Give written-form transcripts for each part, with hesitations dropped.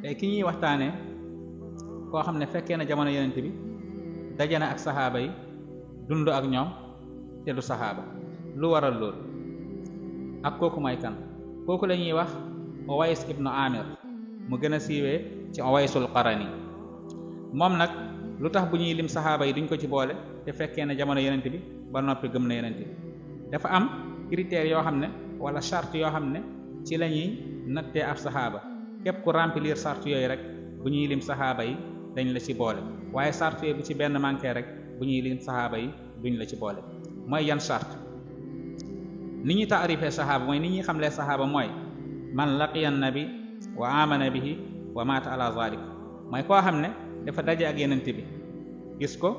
tey ki ñuy waxtaanee koo xam ne fekkee na jamono yonent bi daje na ak saxaaba yi dund ak ñoom te du saxaaba lu waral loolu ak kooku may kan kooku la ñuy wax Uways ibnu Amir mu gën a siiwee ci Uwaysul Qarani moom nag lu tax bu ñuy lim saxaaba yi duñ ko ci boole te fekkee na jamono yonent bi ba noppi gëm na yonent bi dafa am critères yoo xam ne wala charte yoo xam ne ci la ñuy nattee ab saxaaba képp ku remplir charte yooyu rek bu ñuy lim saxaaba yi dañ la ci boole waaye charte yooyu bu ci benn manqué rek bu ñuy lim saxaaba yi duñ la ci boole mooy yan charte ni ñuy taarifee saxaaba mooy ni ñuy xamlee saxaaba mooy man laqiya nabi wa amana bihi wa mata ala zalik mooy koo xam ne dafa daje ak yonent bi gis ko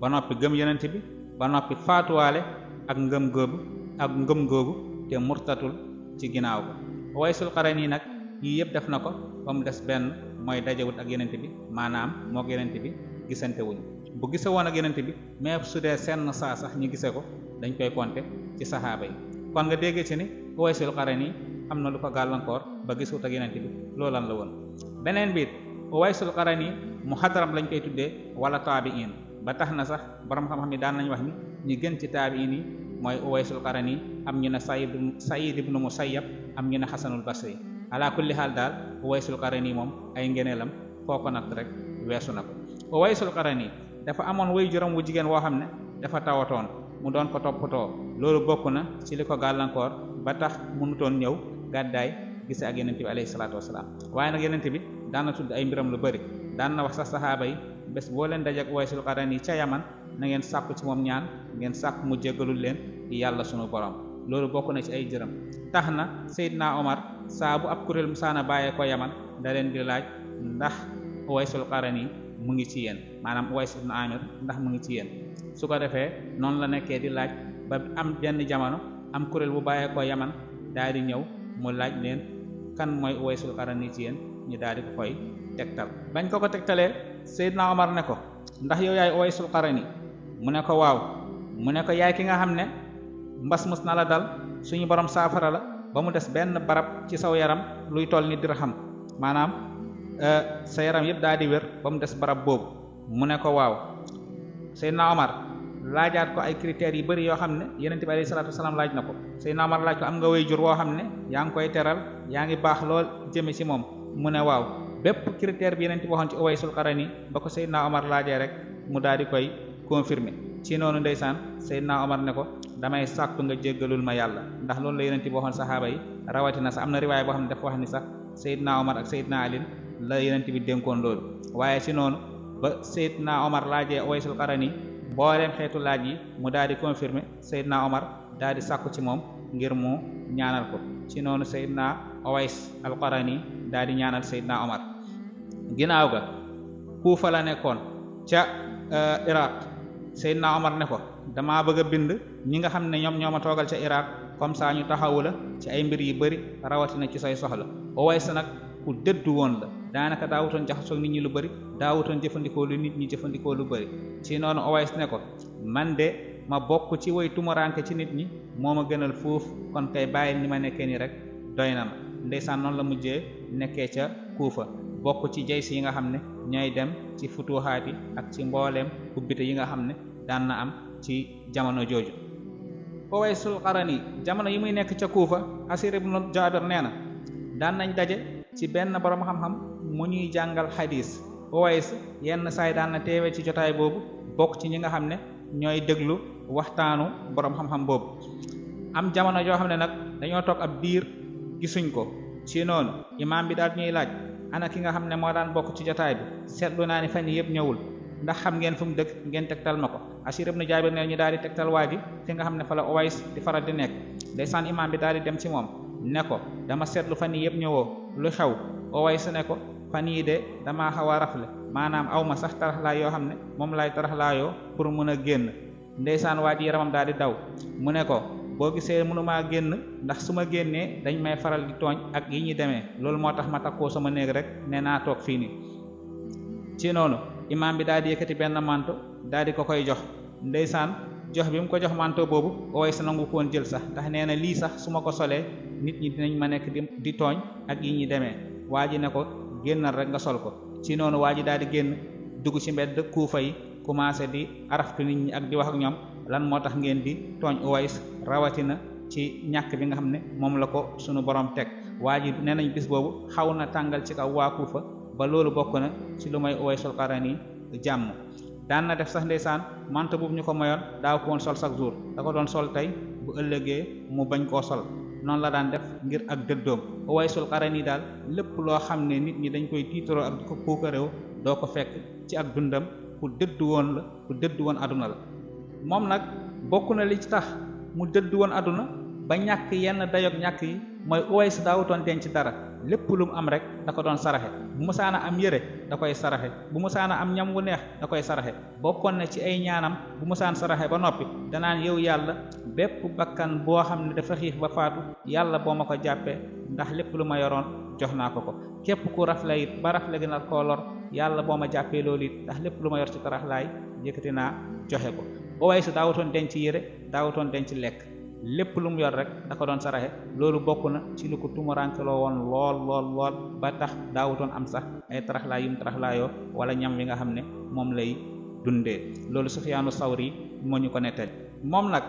ba noppi gëm yonent bi ba noppi faatuwaale ak ngëm googu te murtatul ci ginnaaw ko Uwaysul Qarani nag yii yëpp def na ko ba mu des benn mooy dajewut ak yonent bi maanaam mook yonent bi gisante wuñu bu gise woon ak yonent bi mais su dee senn saa sax ñu gise ko dañ koy compter ci saxaaba yi kon nga déggee ci ni Uwaysul Qarani am na lu ko gàllankoor ba gisut ak yonent bi loolan la woon beneen biit Uwaysul Qarani muxadram lañ koy tuddee wala taabiin ba tax na sax borom xam-xam yi daan nañ wax ni ñi gën ci taabiin yi mooy Uwaysul Qarani am ñu ne Sayyid ibnu Musayyab am ñu ne Xasanul Basri ala kulli xaal daal Uwaysul Qarani moom ay ngeneelam foo ko natt rek weesu na ko Uwaysul Qarani dafa amoon way juróom wu jigéen woo xam ne dafa tawatoon mu doon ko toppatoo loolu bokk na ci li ko gàllankoor ba tax mënutoon ñëw gàddaay gise ak yonent bi alayhi salaatu wasalaam waaye nag yonent bi daan na tudd ay mbiram lu bëri daan na wax sax saxaaba yi bés boo leen dajeek Uwaysul Qarani ca Yaman na ngeen sàkku ci moom ñaan ngeen sàkku mu jéggalul leen yàlla sunu borom loolu bokk na ci ay jërëm tax na Seydina Omar saa bu ab kuréel musaana bàyyee ko Yaman da leen di laaj ndax Uwaysul Qarani mu ngi ci yéen maanaam Uways ibn Amir ndax mu ngi ci yéen su ko defee noonu la nekkee di laaj ba am benn jamono am kuréel bu bàyyee ko Yaman daal di ñëw mu laaj leen kan mooy Uwaysul Qarani ci yéen ñu daal di ko koy tegtal bañ ko tegtalee Seydina Omar ne ko ndax yow yaay Uwaysul Qarani mu ne ko waaw mu ne ko yaay ki nga xam ne mbas mus na la dal suñu borom saafara la ba mu des benn barab ci saw yaram luy toll ni dirham maanaam sa yaram yëpp daal di wér ba mu des barab boobu mu ne ko waaw Seydina Omar laajaat ko ay critères yu bëri yoo xam ne yonent bi alayhi salaatu wasalaam laaj na ko Seydina Omar laaj ko am nga way jur woo xam ne yaa ngi koy teral yaa ngi baax lool jëme ci moom mu ne waaw bépp critère bi yonent bi waxoon ci Uwaysul Qarani ba ko Seydina Omar laajee rek mu daal di koy confirmer ci noonu ndeysaan Seydina Omar ne ko damay sàkku nga jéggalul ma yàlla ndax loolu la yonent bi waxoon saxaaba yi rawatina sax am na riwaay boo xam ne dafa wax ni sax Seydina Omar ak Seydina Ali la yonent bi dénkoon loolu waaye ci noonu ba Seydina Omar laajee Uwaysul Qarani mbooleem xeetu laaj yi mu daal di confirmer Seydina Omar daal di sàkku ci moom ngir mu ñaanal ko ci noonu Seydina Uways al Qarani daal di ñaanal Seydina Omar ginnaaw ga Kuufa la nekkoon ca Iraq Seydina Omar ne ko damaa bëgg a bind ñi nga xam ne ñoom ñoo ma toogal ca Iraq comme ça ñu taxawu la ci ay mbir yu bëri rawatina ci say soxla Uways nag ku dëddu woon la daanaka daawutoon jaxasoo nit ñi lu bëri daawutoon jëfandikoo lu nit ñi jëfandikoo lu bëri ci noonu Uways ne ko man de ma bokk ci way tumuranke ci nit ñi moo ma gënal foofu kon kay bàyyi ni ma nekkee nii rek doy na ma ndeysaan noonu la mujjee nekkee ca Kuufa bokk ci jays yi nga xam ne ñooy dem ci futuhaat yi ak ci mbooleem ubbite yi nga xam ne daan na am ci jamono jooju Uwaysul Qarani jamono yi muy nekk ca Kuufa Asir ibn Jaabir nee na daan nañ daje ci benn borom xam-xam mu ñuy jàngal xadiis Uways yenn saay daan na teewe ci jotaay boobu bokk ci ñi nga xam ne ñooy déglu waxtaanu borom xam-xam boobu am jamono joo xam ne nag dañoo toog ab diir gisuñ ko ci noonu imaam bi daal ñuy laaj ana ki nga xam ne moo daan bokk ci jotaay bi seetlu naa ni fan yi yëpp ñëwul ndax xam ngeen fu mu dëkk ngeen tegtal ma ko Asir ibn Jaabir ne ñu daal di tegtal waa ji fi nga xam ne fa la Uways di faral di nekk ndeysaan imaam bi daal di dem ci moom ne ko dama seetlu fan yi yëpp ñëwoo lu xew Uways ne ko fan yii de damaa xaw a rafle maanaam aw ma sax taraxlaay yoo xam ne moom laay taraxlaayoo pour mun a génn ndeysaan waa ji yaramam daal di daw mu ne ko boo gisee mënumaa génn ndax su ma génnee dañ may faral di tooñ ak yi ñuy demee loolu moo tax ma takkoo sama néeg rek ne naa toog fii nii ci noonu imaam bi daal di yëkkati benn manto daal di ko koy jox ndeysaan jox bi mu ko jox manto boobu Uways nangu ko woon jël sax ndax nee na lii sax su ma ko solee nit ñi dinañ ma nekk di tooñ ak yi ñuy demee waa ji ne ko génnal rek nga sol ko ci noonu waa ji daal di génn dugg ci mbedd Kuufa yi commencé di araftu nit ñi ak di wax ak ñoom lan moo tax ngeen di tooñ Uways rawatina ci ñàkk bi nga xam ne moom la ko sunu borom teg waa ji nee nañ bis boobu xaw na tàngal ci kaw waa Kuufa ba loolu bokk na ci lu may Uwaysul Qarani jàmm daan na def sax ndeysaan manto boobu ñu ko mayoon daaw ko woon sol chaque jour da ko doon sol tey bu ëllëgee mu bañ koo sol noonu la daan def ngir ak dëddoom Uwaysul Qarani daal lépp loo xam ne nit ñi dañ koy tiitaroo ak di ko puukaréew doo ko fekk ci ak dundam ku dëddu woon la ku dëddu woon àdduna la moom nag bokk na li ci tax mu dëddu woon àdduna ba ñàkk yenn dayoog ñàkk yi mooy Uways daawutoon denc dara lépp lu mu am rek da ko doon saraxe bu musaana am yére da koy saraxe bu musaana am ñam wu neex da koy saraxe bokkoon na ci ay ñaanam bu musaan saraxe ba noppi danaan yow yàlla bépp bakkan boo xam ne dafa xiif ba faatu yàlla boo ma ko jàppee ndax lépp lu ma yoroon jox naa ko ko képp ku rafle it ba rafle gënal koo lor yàlla boo ma jàppee loolu it ndax lépp lu ma yor ci taraxlaay yëkkati naa joxe ko Uways daawutoon denc yére daawutoon denc lekk lépp lu mu yor rek da ko doon saraxe loolu bokk na ci lu ko tumurankeloo woon lool ba tax daawutoon am sax ay taraxlaay yum taraxlaayoo wala ñam wi nga xam ne moom lay dundee loolu Sufyaanu Sawri moo ñu ko nettali moom nag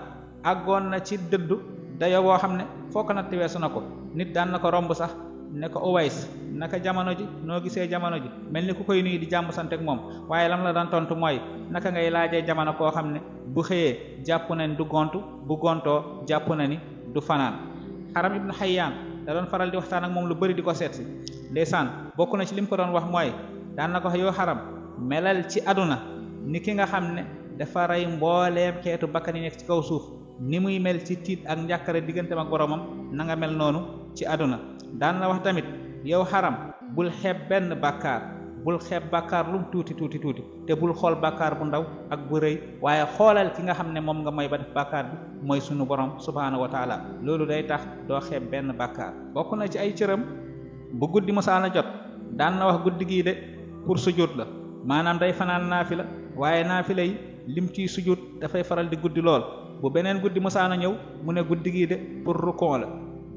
àggoon na ci dëddu dayo boo xam ne foo ko natt weesu na ko nit daan na ko romb sax ne ko Uways naka jamono ji noo gisee jamono ji mel ni ku koy nuyu di jàmm sant ak moom waaye lam la daan tontu mooy naka ngay laajee jamono koo xam ne bu xëyee jàpp na ni du gontu bu gontoo jàpp na ni du fanaan Haram ibnu Hayyan da doon faral di waxtaan ak moom lu bari di ko seet si ndeysaan bokk na ci lim ko doon wax mooy daan na ko yow Haram melal ci aduna ni ki nga xam ne dafa rey mbooleem xeetu bakkan yi nekk ci kaw suuf ni muy mel ci tiit ak njàkkare digganteem ak boromam na nga mel noonu ci aduna daan na wax tamit yow Haram bul xeeb benn bàkkaar bul xeeb bàkkaar lum tuuti te bul xool bàkkaar bu ndaw ak bu rëy waaye xoolal ki nga xam ne moom nga mooy ba def bàkkaar bi mooy sunu borom subhaanahu wa taala loolu day tax doo xeeb benn bàkkaar bokk na ci ay cëram bu guddi musaana jot daan na wax guddi gii de pour sujud la maanaam day fanaan naafila waaye naafila yi lim ciy sujud dafay faral di guddi lool bu beneen guddi musaana ñëw mu ne guddi gii de pour rukon la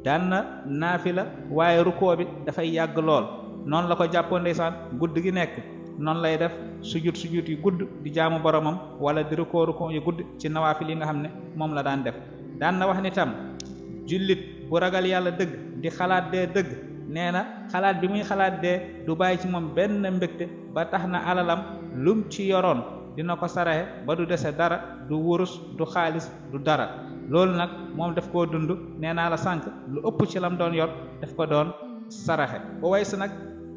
daan na naafila waaye rukoo bi dafay yàgg lool noonu la ko jàppoo ndeysaan guddi gi nekk noonu lay def sujud yu gudd di jaamu boromam wala di rukoo yu gudd ci nawaafil yi nga xam ne moom la daan def daan na wax ni tam jullit bu ragal yàlla dëgg di xalaat dee dëgg nee na xalaat bi muy xalaat dee du bàyyi ci moom benn mbégte ba tax na alalam lum ci yoroon dina ko saraxe ba du dese dara du wurus du xaalis du dara loolu nag moom daf koo dund nee naa la sànq lu ëpp ci lam doon yor daf ko doon saraxe Uways nag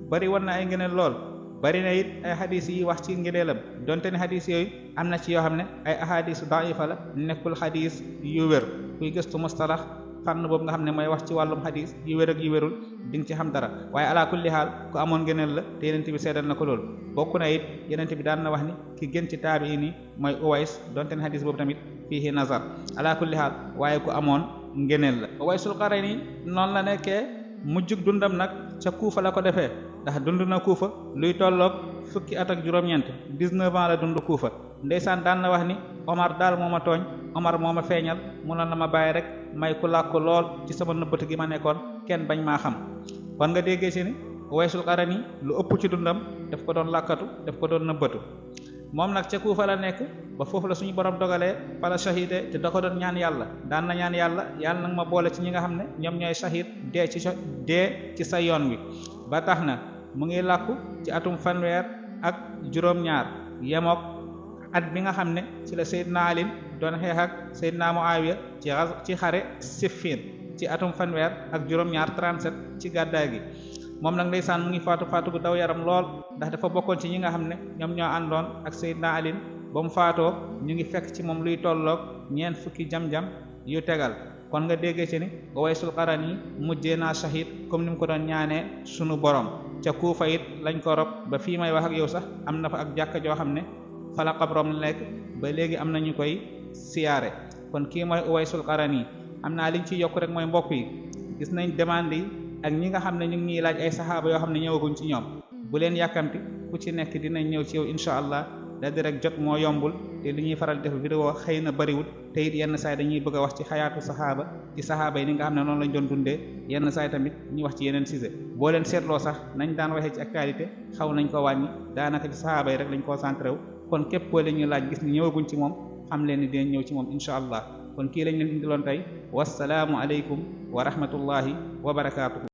bari woon na ay ngëneel lool bari na it ay xadis yi wax ci ngëneelam donte ne xadis yooyu am na ci yoo xam ne ay ahadis daifa la nekkul xadis yu wér kuy gëstu mustalax fànn boobu nga xam ne mooy wax ci wàllum xadis yu wér ak yu wérul di nga ci xam dara waaye ala kulli xaal ku amoon ngëneel la te yenente bi seedal na ko loolu bokk na it yenente bi daan na wax ni ki gën ci taabi nii mooy Uways donte ne xadis boobu tamit fiihi nazar ala kulli xaal waaye ku amoon ngëneel la Uwaysul Qarani noonu la nekkee mujjug dundam nag ca Kuufa la ko defee ndax dund na Kuufa luy tolloog fukki at ak juróom-ñeent 19 ans la dund Kuufa ndeysaan daan na wax ni Omar daal moo ma tooñ Omar moo ma feeñal munoon na ma bàyyi rek may ku làkku lool ci sama nëbbatu gi ma nekkoon kenn bañ maa xam kon nga déggee ci ni Uwaysul Qarani lu ëpp ci dundam daf ko doon làkkatu daf ko doon nëbbatu moom nag ca Kuufa la nekk ba foofu la suñu borom dogalee pala shahide te da ko doon ñaan yàlla daan na ñaan yàlla nag ma boole ci ñi nga xam ne ñoom ñooy shahid dee ci sa yoon wi ba tax na mu ngi làkku ci atum fanweer ak juróom-ñaar yemook at bi nga xam ne ci la Seydina Ali doon xeex ak Seydina Muawiya ci xare Siffin ci atum fanweer ak juróom-ñaar 37 ci gàddaay gi moom nag ndeysaan mu ngi faatu gu daw yaram lool ndax dafa bokkoon ci ñi nga xam ne ñoom ñoo àndoon ak Seydina Ali ba mu faatoo ñu ngi fekk ci moom luy tolloog 40 jam-jam yu tegal kon nga déggee ci ni Uwaysul Qarani mujjee naa shahid comme ni mu ko doon ñaanee sunu borom ca Kuufa it lañ ko rob ba fii may wax ak yow sax am na fa ak jàkka joo xam ne fa la xabrom la nekk ba léegi am na ñu koy siyaare kon kii mooy Uwaysul Qarani am naa liñ ciy yokk rek mooy mbokk yi gis nañ demande yi ak ñi nga xam ne ñu ngi ñuy laaj ay saxaaba yoo xam ne ñëwaguñ ci ñoom bu leen yàkkamti ku ci nekk dinañ ñëw ci yow incha allah da di rek jot moo yombul te li ñuy faral def vidéo xëy na bariwul te it yenn saay dañuy bëgg a wax ci xayaatu saxaaba ci saxaaba yi ni nga xam ne noonu lañ doon dundee yenn saay tamit ñu wax ci yeneen sujet boo leen seetloo sax nañ daan waxee ci actualité xaw nañ ko wàññi daanaka ci saxaaba yi rek lañ concentré wu kon képp koo leen ñu laaj gis ni ñëwaguñ ci moom xam leen ni dinañ ñëw ci moom insha allah kon kii lañ leen indiloon tey wassalaamu aleykum wa rahmatullahi wa barakaatuhu